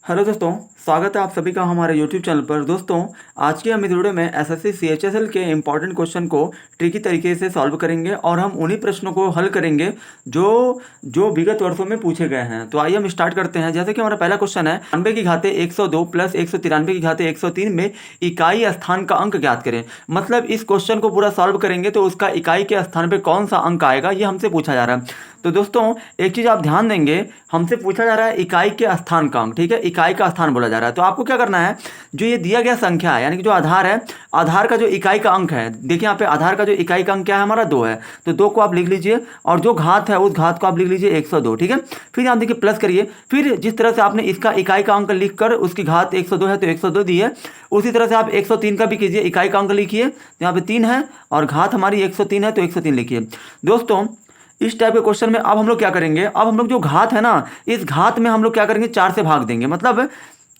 Hello दोस्तों, स्वागत है आप सभी का हमारे यूट्यूब चैनल पर। दोस्तों, आज की हम इस वीडियो में एसएससी सीएचएसएल के इंपॉर्टेंट क्वेश्चन को ट्रिकी तरीके से सॉल्व करेंगे और हम उन्हीं प्रश्नों को हल करेंगे जो जो विगत वर्षों में पूछे गए हैं। तो आइए हम स्टार्ट करते हैं। जैसे कि हमारा पहला क्वेश्चन है, 92 की घाते 102 प्लस 193 की घाते 103 में इकाई स्थान का अंक ज्ञात करें। मतलब इस क्वेश्चन को पूरा सॉल्व करेंगे तो उसका इकाई के स्थान पर कौन सा अंक आएगा ये हमसे पूछा जा रहा है। तो दोस्तों, एक चीज़ आप ध्यान देंगे, हमसे पूछा जा रहा है इकाई के स्थान का अंक। ठीक है, इकाई का स्थान बोला जा रहा है। तो आपको क्या करना है, जो ये दिया गया संख्या है यानी कि जो आधार है, आधार का जो इकाई का अंक है, देखिए यहाँ पे आधार का जो इकाई का अंक क्या है हमारा 2 है। तो 2 को आप लिख लीजिए और जो घात है उस घात को आप लिख लीजिए 102। ठीक है, फिर यहाँ देखिए प्लस करिए। फिर जिस तरह से आपने इसका इकाई का अंक लिख कर उसकी घात 102 है तो 102 दी है, उसी तरह से आप 103 का भी कीजिए। इकाई का अंक लिखिए, तो यहाँ पे 3 है और घात हमारी 103 है तो 103 लिखिए। दोस्तों, इस टाइप के क्वेश्चन में अब हम लोग क्या करेंगे, अब हम लोग जो घात है ना, इस घात में हम लोग क्या करेंगे 4 से भाग देंगे। मतलब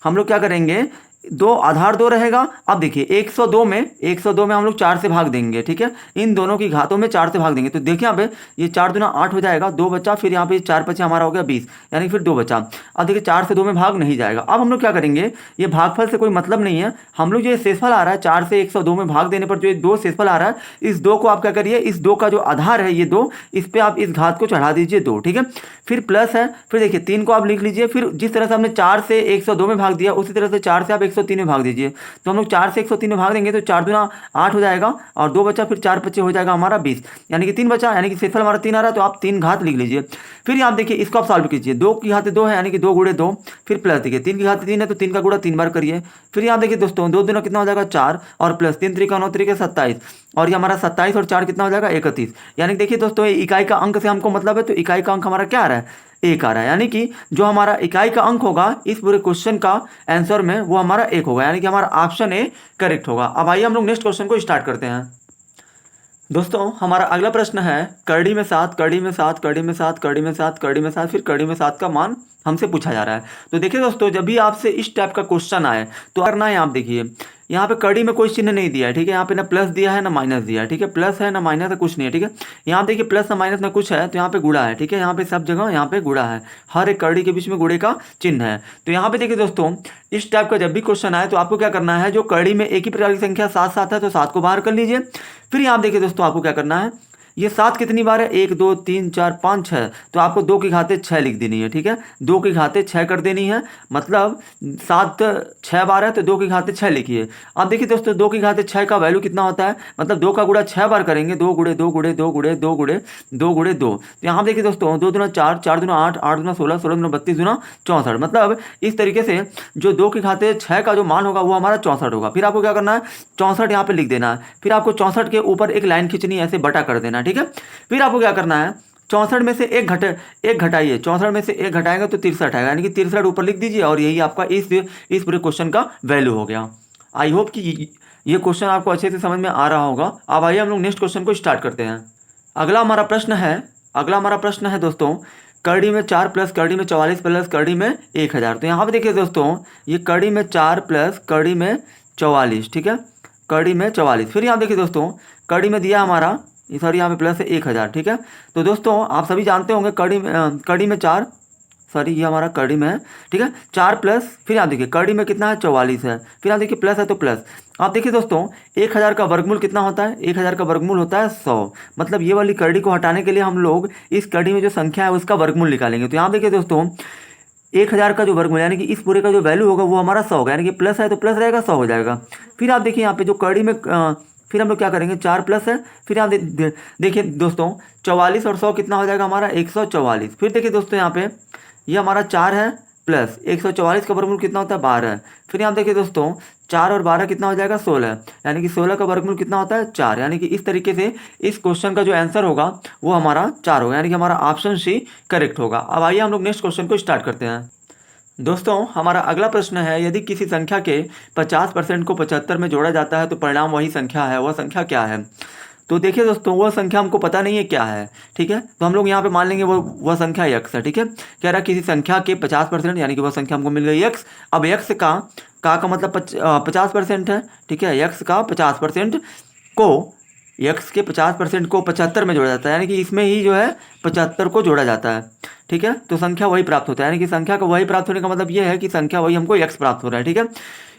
हम लोग क्या करेंगे, दो आधार 2 रहेगा। अब देखिए 102 में हम लोग 4 से भाग देंगे। ठीक है, इन दोनों की घातों में 4 से भाग देंगे। तो देखिए यहाँ पे ये 4 दूना 8 हो जाएगा, 2 बचा, फिर यहाँ पे 4 बचे हमारा हो गया 20, यानी फिर 2 बचा। अब देखिए 4 से 2 में भाग नहीं जाएगा। अब हम लोग क्या करेंगे, ये भागफल से कोई मतलब नहीं है, हम लोग जो ये शेषफल आ रहा है 4 से 102 में भाग देने पर जो ये 2 शेषफल आ रहा है, इस 2 को आप क्या करिए, इस 2 का जो आधार है ये 2, इस पर आप इस घात को चढ़ा दीजिए 2। ठीक है, फिर प्लस है, फिर देखिए 3 को आप लिख लीजिए। फिर जिस तरह से हमने 4 से 102 में भाग दिया उसी तरह से 4 से आप 103 में भाग दीजिए। तो हम लोग 4 से 103 में भाग देंगे तो 4 दूना 8 हो जाएगा और 2 बचा, फिर 4 बचे हो जाएगा हमारा 20, यानी कि 3 बचा, यानी कि शेषफल हमारा 3 आ रहा है। तो आप 3 घात लिख लीजिए। फिर आप देखिए इसको आप सॉल्व कीजिए। 2 की घात 2 है यानी कि 2 गुणे 2, फिर प्लस देखिए 3 की घात 3 है तो 3 का गुणा 3 बार करिए। फिर यहाँ देखिए दोस्तों 2 दूना कितना हो जाएगा 4 और प्लस 3 त्रिका 9 त्रिके 27, और ये हमारा 27 और 4 कितना हो जाएगा 31। यानी कि देखिए दोस्तों, ये इकाई का अंक से हमको मतलब है, तो इकाई का अंक हमारा क्या आ रहा है, 1 आ रहा है। यानी कि जो हमारा इकाई का अंक होगा इस पूरे क्वेश्चन का आंसर में वो हमारा 1 होगा, यानी कि हमारा ऑप्शन ए करेक्ट होगा। अब आइए हम लोग नेक्स्ट क्वेश्चन को स्टार्ट करते हैं। दोस्तों, हमारा अगला प्रश्न है, कड़ी में 7, कड़ी में 7, कड़ी में 7, कड़ी में 7, कड़ी में 7, फिर कड़ी में 7 का मान हमसे पूछा जा रहा है। तो देखिए दोस्तों, जब भी आपसे इस टाइप का क्वेश्चन आए तो करना है, आप देखिए यहाँ पे कड़ी में कोई चिन्ह नहीं दिया है। ठीक है, यहाँ पे ना प्लस दिया है ना माइनस दिया है। ठीक है, प्लस है ना माइनस है, कुछ नहीं है। ठीक है, यहाँ देखिए प्लस ना माइनस ना कुछ है, तो यहाँ पे गुणा है। ठीक है, यहाँ पे सब जगह यहाँ पे गुणा है, हर एक कड़ी के बीच में गुणे का चिन्ह है। तो यहाँ पे देखिए दोस्तों, इस टाइप का जब भी क्वेश्चन आए तो आपको क्या करना है, जो कड़ी में एक ही प्रकार की संख्या 7 7 है तो 7 को बाहर कर लीजिए। फिर यहाँ देखिए दोस्तों, आपको क्या करना है, ये 7 कितनी बार है, 1 2 3 4 5 6, तो आपको 2 की घाते 6 लिख देनी है। ठीक है, 2 की घाते 6 कर देनी है। मतलब 7 6 बार है तो 2 की घाते 6 लिखिए। अब देखिए दोस्तों, 2 की घाते 6 का वैल्यू कितना होता है, मतलब 2 का गुणा 6 बार करेंगे, 2 गुणे 2 गुणे 2 गुणे 2 गुणे 2 गुणे 2। तो यहाँ देखिए दोस्तों, 2 दूना 4, 4 दूना 8, 8 दूना 16, 16 दूना 32 दूना 64। मतलब इस तरीके से जो 2 की घाते 6 का जो मान होगा वो हमारा 64 होगा। फिर आपको क्या करना है, 64 यहाँ पे लिख देना है। फिर आपको 64 के ऊपर एक लाइन खींचनी है, ऐसे बटा कर देना है। ठीक है, फिर आपको क्या करना है, 64 में से एक घटाइए, 64 में से एक घटाएंगे तो 63 आएगा, यानी कि 63 ऊपर लिख दीजिए और यही आपका इस पूरे क्वेश्चन का वैल्यू हो गया। आई होप कि ये क्वेश्चन आपको अच्छे से समझ में आ रहा होगा। अब आइए हम लोग नेक्स्ट क्वेश्चन को स्टार्ट करते हैं। अगला हमारा प्रश्न है दोस्तों, कड़ी में 4 प्लस कड़ी में 44 प्लस कड़ी में 1000। तो यहाँ पे देखिए दोस्तों, ये कड़ी में 4 प्लस कड़ी में 44। ठीक है, कड़ी में 44। फिर यहाँ देखिए दोस्तों, कड़ी में दिया हमारा, सॉरी यहाँ पे प्लस है 1000। ठीक है, तो दोस्तों आप सभी जानते होंगे कड़ी में 4, सॉरी ये हमारा कड़ी में है। ठीक है, 4 प्लस, फिर यहाँ देखिए कड़ी में कितना है 44 है, फिर यहाँ देखिए प्लस है तो प्लस। आप देखिए दोस्तों, 1000 का वर्गमूल कितना होता है, 1000 का वर्गमूल होता है 100। मतलब ये वाली कड़ी को हटाने के लिए हम लोग इस कड़ी में जो संख्या है उसका वर्गमूल निकालेंगे। तो यहाँ देखिए दोस्तों, 1000 का जो वर्गमूल यानी कि इस पूरे का जो वैल्यू होगा वो हमारा 100 होगा, यानी कि प्लस है तो प्लस रहेगा, 100 हो जाएगा। फिर आप देखिए यहाँ पे जो कड़ी में फिर हम लोग क्या करेंगे, 4 प्लस है, फिर यहाँ देखिए दोस्तों 44 और 100 कितना हो जाएगा हमारा 144। फिर देखिए दोस्तों, यहाँ पे ये हमारा 4 है प्लस 144 का वर्गमूल कितना होता है 12। फिर यहाँ देखिए दोस्तों, 4 और 12 कितना हो जाएगा 16, यानी कि 16 का वर्गमूल कितना होता है 4। यानी कि इस तरीके से इस क्वेश्चन का जो आंसर होगा वो हमारा 4 होगा, यानी कि हमारा ऑप्शन सी करेक्ट होगा। अब आइए हम लोग नेक्स्ट क्वेश्चन को स्टार्ट करते हैं। दोस्तों, हमारा अगला प्रश्न है, यदि किसी संख्या के 50% को 75 में जोड़ा जाता है तो परिणाम वही संख्या है, वह संख्या क्या है। तो देखिए दोस्तों, वह संख्या हमको पता नहीं है क्या है। ठीक है, तो हम लोग यहाँ पे मान लेंगे वह संख्या x है। ठीक है, कह रहा है किसी संख्या के 50%, यानी कि वह संख्या हमको मिल गई x। अब x का मतलब 50% है। ठीक है, x का 50% को x के 50% को 75 में जोड़ा जाता है, यानी कि इसमें ही जो है 75 को जोड़ा जाता है। ठीक है, तो संख्या वही प्राप्त होता है, यानी कि संख्या का वही प्राप्त होने का मतलब ये है कि संख्या वही हमको x प्राप्त हो रहा है। ठीक है,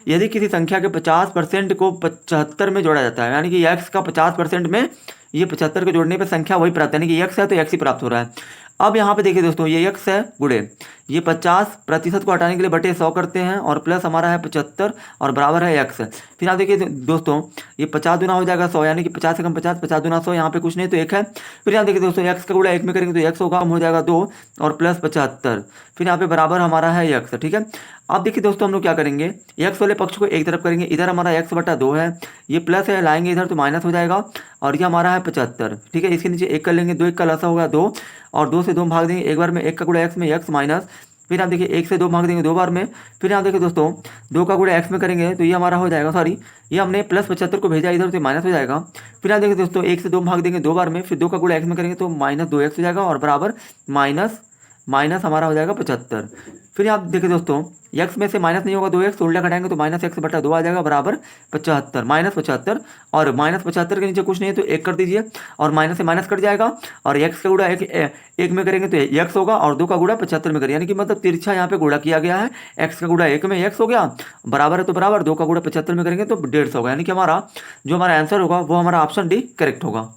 यदि किसी संख्या के 50% को 75 में जोड़ा जाता है, यानी कि x का 50% में ये 75 को जोड़ने पे संख्या वही प्राप्त है, यानी कि x है तो x ही प्राप्त हो रहा है। अब यहाँ पे देखिए दोस्तों, ये x है गुणे ये 50% को हटाने के लिए बटे 100 करते हैं और प्लस हमारा है 75 और बराबर है x। फिर आप देखिए दोस्तों, ये 50 गुना हो जाएगा 100, यानी कि 50 से कम 50, 50 गुना 100, यहाँ पे कुछ नहीं तो 1 है। फिर यहाँ देखिए दोस्तों, x का गुणा 1 में करेंगे तो x होगा, कम हो जाएगा 2 और प्लस 75। फिर यहाँ पे बराबर हमारा है x। ठीक है, अब देखिए दोस्तों, हम लोग क्या करेंगे, x वाले पक्ष को एक तरफ करेंगे, इधर हमारा x बटा 2 है, ये प्लस है लाएंगे इधर तो माइनस हो जाएगा और ये हमारा है 75। ठीक है, इसके नीचे 1 कर लेंगे, 2 1 का लसा होगा 2 और 2 से 2 भाग देंगे एक बार में, 1 का गुणा x में x माइनस, फिर आप देखिए 1 से 2 भाग देंगे 2 बार में, फिर आप देखिए दोस्तों 2 का गुणा x में करेंगे तो ये हमारा हो जाएगा, सॉरी ये हमने प्लस 75 को भेजा इधर तो माइनस हो जाएगा। फिर आप देखिए दोस्तों 1 से 2 भाग देंगे 2 बार में, फिर 2 का गुणा x में करेंगे तो माइनस 2x हो जाएगा और बराबर माइनस माइनस हमारा हो जाएगा 75। फिर आप देखिए दोस्तों, x में से माइनस नहीं होगा 2x तो उल्टा घटाएंगे तो माइनस x बटा 2 आ जाएगा बराबर 75, माइनस 75 और माइनस 75 के नीचे कुछ नहीं है तो 1 कर दीजिए और माइनस से माइनस कट जाएगा और x का गुणा एक में करेंगे तो x होगा और 2 का गुणा 75 में करेंगे, यानी कि मतलब तिरछा यहाँ पे गुणा किया गया है, x का गुणा 1 में x हो गया बराबर है तो बराबर, 2 का गुणा 75 में करेंगे तो 150 होगा, यानी कि हमारा जो हमारा आंसर होगा वो हमारा ऑप्शन डी करेक्ट होगा।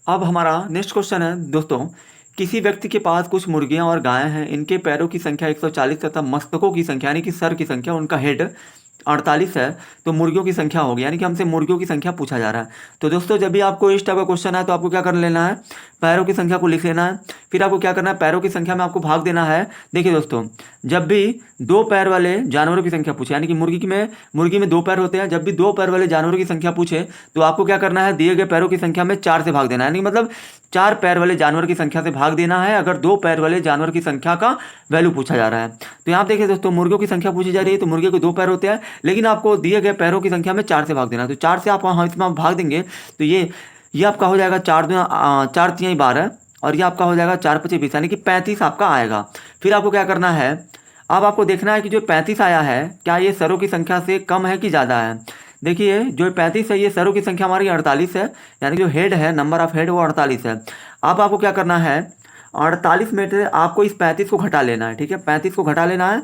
अब हमारा नेक्स्ट क्वेश्चन है दोस्तों, किसी व्यक्ति के पास कुछ मुर्गियां और गायें हैं, इनके पैरों की संख्या 140 तथा मस्तकों की संख्या यानी कि सर की संख्या, उनका हेड 48 है, तो मुर्गियों की संख्या होगी, यानी कि हमसे मुर्गियों की संख्या पूछा जा रहा है। तो दोस्तों जब भी आपको इस टाइप का क्वेश्चन है तो आपको क्या कर लेना है, पैरों की संख्या को लिख लेना है, फिर आपको क्या करना है, पैरों की संख्या में आपको भाग देना है। देखिए दोस्तों, जब भी 2 पैर वाले जानवरों की संख्या पूछे, यानी कि मुर्गी में 2 पैर होते हैं, जब भी 2 पैर वाले जानवरों की संख्या पूछे तो आपको क्या करना है, दिए गए पैरों की संख्या में 4 से भाग देना है, यानी मतलब 4 पैर वाले जानवर की संख्या से भाग देना है अगर 2 पैर वाले जानवर की संख्या का वैल्यू पूछा जा रहा है। तो यहाँ देखिए दोस्तों, मुर्गियों की संख्या पूछी जा रही है तो मुर्गे को 2 पैर होते हैं, लेकिन आपको दिए गए पैरों की संख्या में 4 से भाग देना है। तो 4 से आप वहाँ इसमें भाग देंगे तो ये आपका हो जाएगा 4 3 12 और ये आपका हो जाएगा 4 5 20, यानी कि 35 आपका आएगा। फिर आपको क्या करना है, अब आपको देखना है कि जो 35 आया है क्या ये सरों की संख्या से कम है कि ज़्यादा है। देखिए जो 35 है ये सरों की संख्या हमारी 48 है, यानी जो हेड है, नंबर ऑफ हेड वो 48 है। अब आपको क्या करना है, 48 में से आपको इस 35 को घटा लेना है। ठीक है, 35 को घटा लेना है।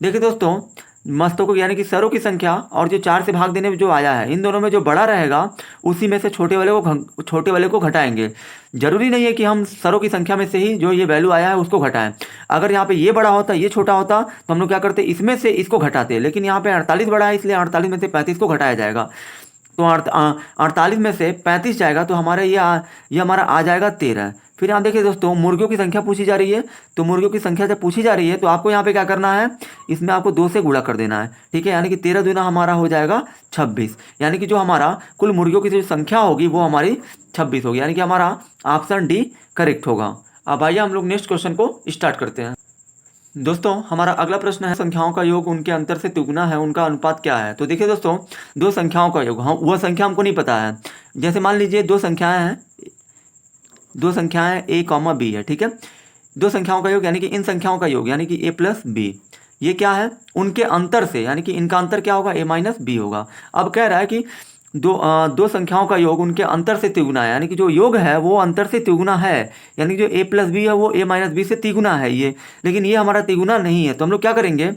देखिए दोस्तों, मस्तकों यानी कि सरों की संख्या और जो 4 से भाग देने में जो आया है, इन दोनों में जो बड़ा रहेगा उसी में से छोटे वाले को घटाएंगे। जरूरी नहीं है कि हम सरों की संख्या में से ही जो ये वैल्यू आया है उसको घटाएं। अगर यहाँ पे ये बड़ा होता, ये छोटा होता तो हम लोग क्या करते, इसमें से इसको घटाते, लेकिन यहाँ पे 48 बड़ा है इसलिए 48 में से 35 को घटाया जाएगा। तो 48 में से 35 जाएगा तो हमारे ये हमारा आ जाएगा 13। फिर यहाँ देखिए दोस्तों, मुर्गियों की संख्या पूछी जा रही है, तो मुर्गियों की संख्या जब पूछी जा रही है तो आपको यहाँ पे क्या करना है, इसमें आपको 2 से गुणा कर देना है। ठीक है, यानी कि 13 दूना हमारा हो जाएगा 26, यानी कि जो हमारा कुल मुर्गियों की जो संख्या होगी वो हमारी 26 होगी, यानी कि हमारा ऑप्शन डी करेक्ट होगा। अब आइए हम लोग नेक्स्ट क्वेश्चन को स्टार्ट करते हैं। दोस्तों हमारा अगला प्रश्न है, संख्याओं का योग उनके अंतर से तिगुना है, उनका अनुपात क्या है। तो देखिए दोस्तों, 2 संख्याओं का योग, हाँ वह संख्या हमको नहीं पता है। जैसे मान लीजिए 2 संख्याएं हैं, 2 संख्याएं a, b है। ठीक है, 2 संख्याओं का योग यानी कि इन संख्याओं का योग यानी कि a प्लस b, ये क्या है, उनके अंतर से, यानी कि इनका अंतर क्या होगा, a माइनस बी होगा। अब कह रहा है कि दो संख्याओं का योग उनके अंतर से तिगुना है, यानी कि जो योग है वो अंतर से तिगुना है, यानी कि जो a प्लस बी है वो a माइनस बी से तिगुना है ये, लेकिन ये हमारा तिगुना नहीं है। तो हम लोग क्या करेंगे,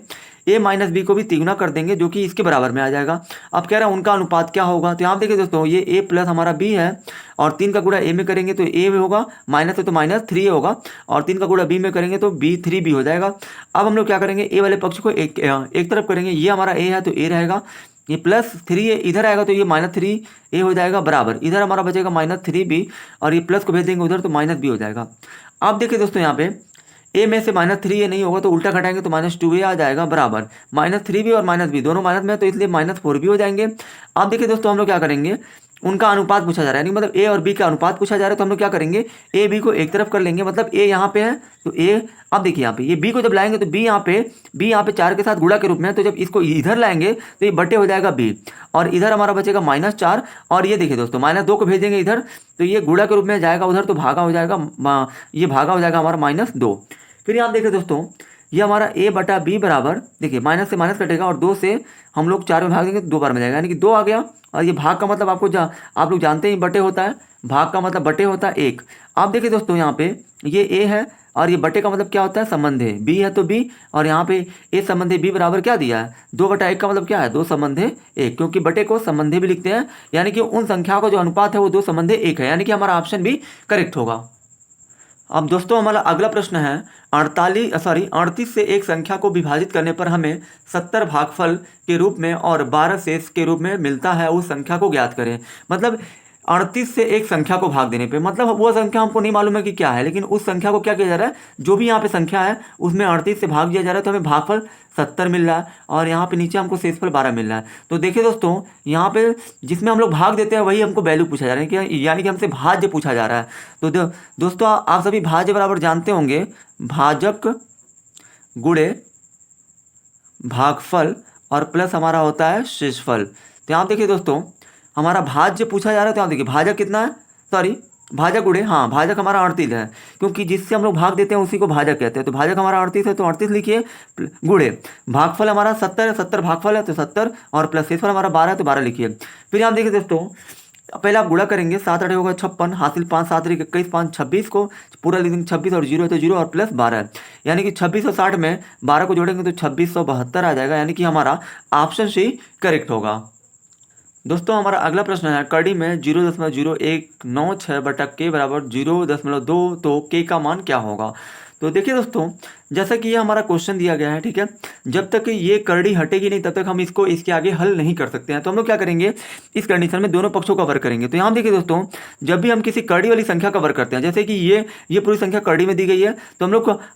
a माइनस बी को भी तिगुना कर देंगे जो कि इसके बराबर में आ जाएगा। अब कह रहा है उनका अनुपात क्या होगा, तो यहाँ देखिए दोस्तों, ये a प्लस हमारा b है और 3 का गुणा a में करेंगे तो a होगा, माइनस है तो माइनस 3 होगा, और 3 का गुणा b में करेंगे तो b 3b हो जाएगा। अब हम लोग क्या करेंगे, a वाले पक्ष को एक तरफ करेंगे, ये हमारा a है तो a रहेगा, ये प्लस 3 इधर आएगा तो ये माइनस 3a हो जाएगा बराबर, इधर हमारा बचेगा माइनस 3b और ये प्लस को भेज देंगे उधर तो माइनस b हो जाएगा। अब देखिए दोस्तों, यहाँ पे a में से माइनस 3a नहीं होगा तो उल्टा घटाएंगे तो माइनस 2a आ जाएगा बराबर माइनस 3b और माइनस b दोनों माइनस में है तो इसलिए माइनस 4b हो जाएंगे। अब देखिए दोस्तों, हम लोग क्या करेंगे, उनका अनुपात पूछा जा रहा है, यानी मतलब a और b का अनुपात पूछा जा रहा है, तो हम लोग क्या करेंगे, a b को एक तरफ कर लेंगे, मतलब a यहाँ पे है तो a, अब देखिए यहाँ पे ये b को जब लाएंगे तो b यहाँ पे 4 के साथ गुणा के रूप में है, तो जब इसको इधर लाएंगे तो ये बटे हो जाएगा b और इधर हमारा बचेगा माइनस 4 और ये देखिए दोस्तों माइनस 2 को भेजेंगे इधर तो ये गुणा के रूप में जाएगा उधर तो भागा हो जाएगा, ये भागा हो जाएगा हमारा माइनस 2। फिर यहाँ देखिए दोस्तों, ये हमारा a बटा b बराबर, देखिए माइनस से माइनस कटेगा और 2 से हम लोग 4 में भाग देंगे तो 2 बार में जाएगा, यानी कि 2 आ गया। और ये भाग का मतलब आप लोग जानते ही बटे होता है, भाग का मतलब बटे होता है 1। आप देखिए दोस्तों यहाँ पे ये a है और ये बटे का मतलब क्या होता है, संबंध है, b है तो b, और यहाँ पे a संबंध है b बराबर क्या दिया है, 2/1 का मतलब क्या है, 2 संबंध है 1, क्योंकि बटे को संबंध भी लिखते हैं, यानी कि उन संख्या का जो अनुपात है वो 2 संबंध 1 है, यानी कि हमारा ऑप्शन भी करेक्ट होगा। अब दोस्तों हमारा अगला प्रश्न है 38 से एक संख्या को विभाजित करने पर हमें 70 भागफल के रूप में और 12 शेष के रूप में मिलता है, उस संख्या को ज्ञात करें। मतलब 38 से एक संख्या को भाग देने पे, मतलब वो संख्या हमको नहीं मालूम है कि क्या है, लेकिन उस संख्या को क्या किया जा रहा है, जो भी यहाँ पे संख्या है उसमें 38 से भाग दिया जा रहा है, तो हमें भागफल 70 मिल रहा है और यहाँ पे नीचे हमको शेषफल 12 मिल रहा है। तो देखिए दोस्तों यहाँ पे जिसमें हम लोग भाग देते हैं वही हमको वैल्यू पूछा जा रहा है, कि यानी कि हमसे भाज्य पूछा जा रहा है। तो दोस्तों आप सभी भाज्य बराबर जानते होंगे, भाजक गुणे भागफल और प्लस हमारा होता है शेषफल। तो यहाँ देखिए दोस्तों हमारा भाज्य पूछा जा रहा है, तो आप देखिए भाजक कितना है, सॉरी भाजक गुणे, हाँ भाजक हमारा 38 है, क्योंकि जिससे हम लोग भाग देते हैं उसी को भाजक कहते हैं। तो भाजक हमारा 38 है तो 38 लिखिए, गुणे भागफल हमारा 70 है, 70 भागफल है तो 70, और प्लस शेषफल हमारा 12 है तो 12 लिखिए। फिर आप देखिए दोस्तों पहले आप गुणा करेंगे, 7 8 होगा 56, हासिल 5 7 21 5 26 को पूरा लिख देंगे, 26 और 0 है तो 0 और प्लस 12 है, यानी कि 26 और 60 में 12 को जोड़ेंगे तो 2672 आ जाएगा, यानी कि हमारा ऑप्शन सी करेक्ट होगा। दोस्तों हमारा अगला प्रश्न है कड़ी में 0.0196 बटा k बराबर 0.2, तो k का मान क्या होगा। तो देखिए दोस्तों जैसा कि ये हमारा क्वेश्चन दिया गया है, ठीक है, जब तक ये करड़ी हटेगी नहीं तब तक हम इसको इसके आगे हल नहीं कर सकते हैं। तो हम लोग क्या करेंगे, इस कंडीशन में दोनों पक्षों का वर्ग करेंगे। तो यहाँ देखिए दोस्तों जब भी हम किसी करड़ी वाली संख्या का वर्ग करते हैं, जैसे कि ये पूरी संख्या करड़ी में दी गई है, तो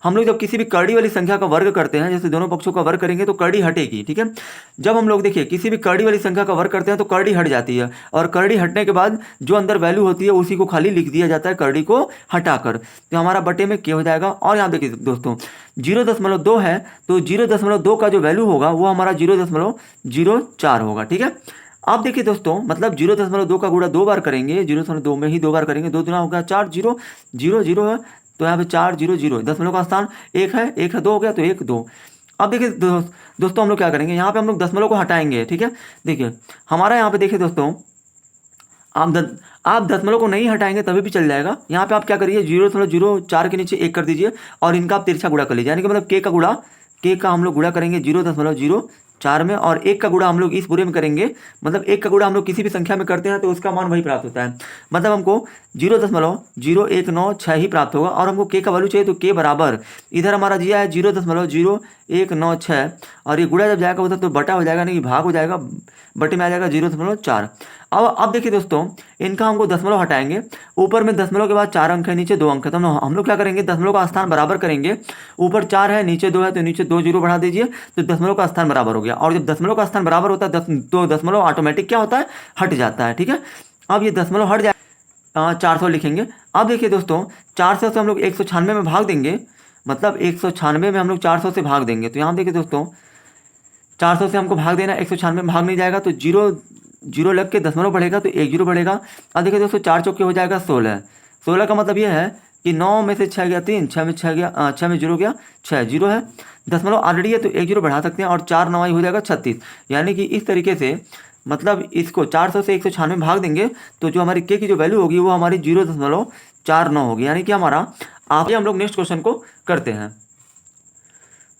हम लोग जब किसी भी करड़ी वाली संख्या का वर्ग करते हैं, जैसे दोनों पक्षों का वर्ग करेंगे तो करड़ी हटेगी, ठीक है। जब हम लोग देखिए किसी भी करड़ी वाली संख्या का वर्ग करते हैं तो करड़ी हट जाती है, और करड़ी हटने के बाद जो अंदर वैल्यू होती है उसी को खाली लिख दिया जाता है करड़ी को हटाकर। तो हमारा बटे में क्या हो जाएगा, और यहाँ देखिए दोस्तों 0.2 है तो 0.2 का जो वैल्यू होगा वो हमारा 0.04 होगा, ठीक है। आप देखिए दोस्तों मतलब 0.2 का गुणा 2 बार करेंगे, 0.2 में ही 2 बार करेंगे, 2 दुना होगा 4, 0 0 0 है तो यहाँ पे 4 0 0, दशमलव का स्थान 1 है, 1 है 2 हो गया तो 1 2। अब देखिए दोस्तों हम लोग क्या करेंगे, यहाँ पे हम लोग दशमलव को हटाएंगे, ठीक है। देखिए हमारा यहाँ पे देखिए दोस्तों आप दशमलव को नहीं हटाएंगे तभी भी चल जाएगा। यहाँ पे आप क्या करिए 0.04 के नीचे 1 कर दीजिए और इनका आप तिरछा गुणा कर लीजिए, यानी कि मतलब के का हम लोग गुणा करेंगे 0.04 में, और 1 का गुणा हम लोग इस पूरे में करेंगे, मतलब 1 का गुणा हम लोग किसी भी संख्या में करते हैं तो उसका मान वही प्राप्त होता है, मतलब हमको 0.0196 ही प्राप्त होगा। और हमको के का वैल्यू चाहिए तो के बराबर इधर हमारा दिया है 0.0196, और ये गुणा जब जाएगा उधर तो बटा हो जाएगा, नहीं भाग हो जाएगा, बटे में आ जाएगा 0.4। अब देखिए दोस्तों इनका हमको दशमलव हटाएंगे, ऊपर में दशमलव के बाद 4 अंक है, नीचे 2 अंक है, तो हम लोग क्या करेंगे दशमलव का स्थान बराबर करेंगे, ऊपर 4 है नीचे 2 है तो नीचे 2 जीरो बढ़ा दीजिए तो दशमलव का स्थान बराबर हो गया। और जब दशमलव का स्थान बराबर होता है तो दशमलव ऑटोमेटिक क्या होता है, हट जाता है, ठीक है। अब ये दशमलव हट जाए 400 लिखेंगे। अब देखिए दोस्तों 400 से हम लोग 196 में भाग देंगे, मतलब 196 में हम लोग 400 से भाग देंगे, तो यहाँ देखिए दोस्तों 400 से हमको भाग देना, 196 में भाग नहीं जाएगा तो जीरो लग के दशमलव बढ़ेगा तो 1 जीरो बढ़ेगा। अब देखिए दोस्तों 4 चौके हो जाएगा 16, 16 का मतलब ये है कि 9 में से 6 गया 3, 6 में 6 गया 6 में 0 गया 6 जीरो है, दशमलव ऑलरेडी है तो 1 जीरो बढ़ा सकते हैं, और 4 9 हो जाएगा 36, यानी कि इस तरीके से मतलब इसको 400 से 196 में भाग देंगे तो जो हमारी के की जो वैल्यू होगी वो हमारी 0.49 होगी, यानी कि हमारा आप हम लोग नेक्स्ट क्वेश्चन को करते हैं।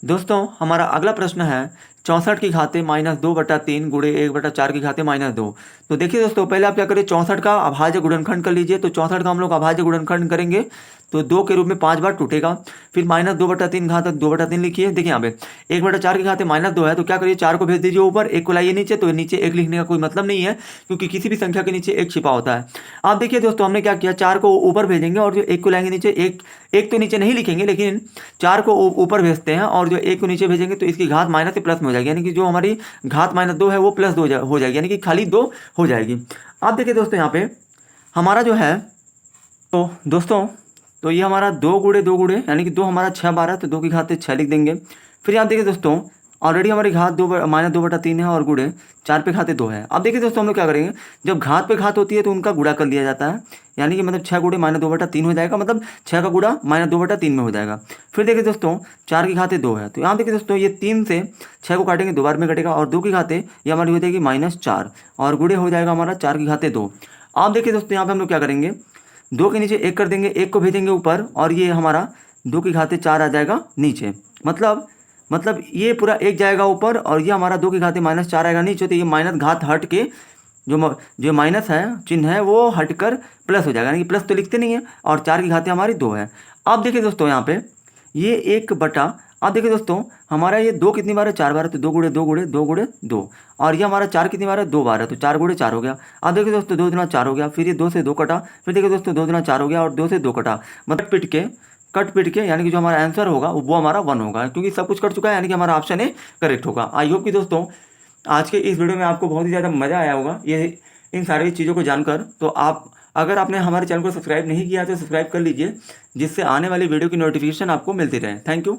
दोस्तों हमारा अगला प्रश्न है 64 की घाते -2/3 गुणे 1/4 की घाते -2। तो देखिए दोस्तों पहले आप क्या करें 64 का अभाज्य गुणनखंड कर लीजिए। तो 64 का हम लोग अभाज्य गुणनखंड करेंगे तो 2 के रूप में 5 बार टूटेगा। फिर -2/3 घात 2/3 लिखिए। देखिए यहाँ पे 1/4 की घाते -2 है तो क्या करिए 4 को भेज दीजिए ऊपर, 1 को लाइए नीचे। तो नीचे 1 लिखने का कोई मतलब नहीं है क्योंकि किसी भी संख्या के नीचे 1 छिपा होता है। आप देखिए दोस्तों हमने क्या किया 4 को ऊपर भेजेंगे और जो 1 को लाएंगे नीचे, एक तो नीचे नहीं लिखेंगे लेकिन 4 को ऊपर भेजते हैं और जो 1 को नीचे भेजेंगे तो इसकी घात माइनस से प्लस में हो जाएगी, यानी कि जो हमारी घात -2 है वो +2 हो जाएगी, यानी कि खाली 2 हो जाएगी। आप देखिए दोस्तों यहाँ पे हमारा जो है तो दोस्तों तो ये हमारा 2 गुणे यानी कि 2 हमारा 6 12 तो 2 की घात 6 लिख देंगे। फिर यहाँ देखिए दोस्तों ऑलरेडी हमारी घात -2/3 है और गुणे 4 पे घाते 2 है। अब देखिए दोस्तों हम लोग क्या करेंगे, जब घात पे घात होती है तो उनका गुणा कर लिया जाता है, यानी कि मतलब 6 गुणे -2/3 हो जाएगा, मतलब 6 का गुणा -2/3 में हो जाएगा। फिर देखिए दोस्तों 4 की घाते 2 है, तो यहाँ देखिए दोस्तों ये 3 से 6 को काटेंगे 2 बार में कटेगा, और 2 की घाते ये हमारी हो जाएगी -4 और गुणे हो जाएगा हमारा 4 की घाते 2। अब देखिए दोस्तों यहाँ पे हम लोग क्या करेंगे, 2 के नीचे 1 कर देंगे, 1 को भेजेंगे ऊपर और ये हमारा 2 की घाते 4 आ जाएगा नीचे। मतलब ये पूरा 1 जाएगा ऊपर और ये हमारा 2 की घाते -4 आएगा नीचे, तो ये माइनस घात हट के जो माइनस है चिन्ह है वो हटकर प्लस हो जाएगा, यानी कि प्लस तो लिखते नहीं है, और 4 की घाते हमारी 2 है। अब देखिए दोस्तों यहाँ पे ये 1 बटा, अब देखिए दोस्तों हमारा ये 2 कितनी बार है, 4 बार है, तो 2 गुणे 2 गुणे 2 गुणे 2, और ये हमारा 4 कितनी बार है, 2 बार है, तो 4 गुणे 4 हो गया। अब देखिए दोस्तों 2 दुना 4 हो गया, फिर ये 2 से 2 कटा, फिर देखिए दोस्तों 2 दुना 4 हो गया और 2 से 2 कटा, मतलब कट पिट के यानी कि जो हमारा आंसर होगा वो हमारा 1 होगा, क्योंकि सब कुछ कट चुका है, यानी कि हमारा ऑप्शन ए करेक्ट होगा। आई होप कि दोस्तों आज के इस वीडियो में आपको बहुत ही ज़्यादा मज़ा आया होगा ये इन सारी चीज़ों को जानकर। तो आप अगर आपने हमारे चैनल को सब्सक्राइब नहीं किया तो सब्सक्राइब कर लीजिए, जिससे आने वाली वीडियो की नोटिफिकेशन आपको मिलती रहे। Thank you.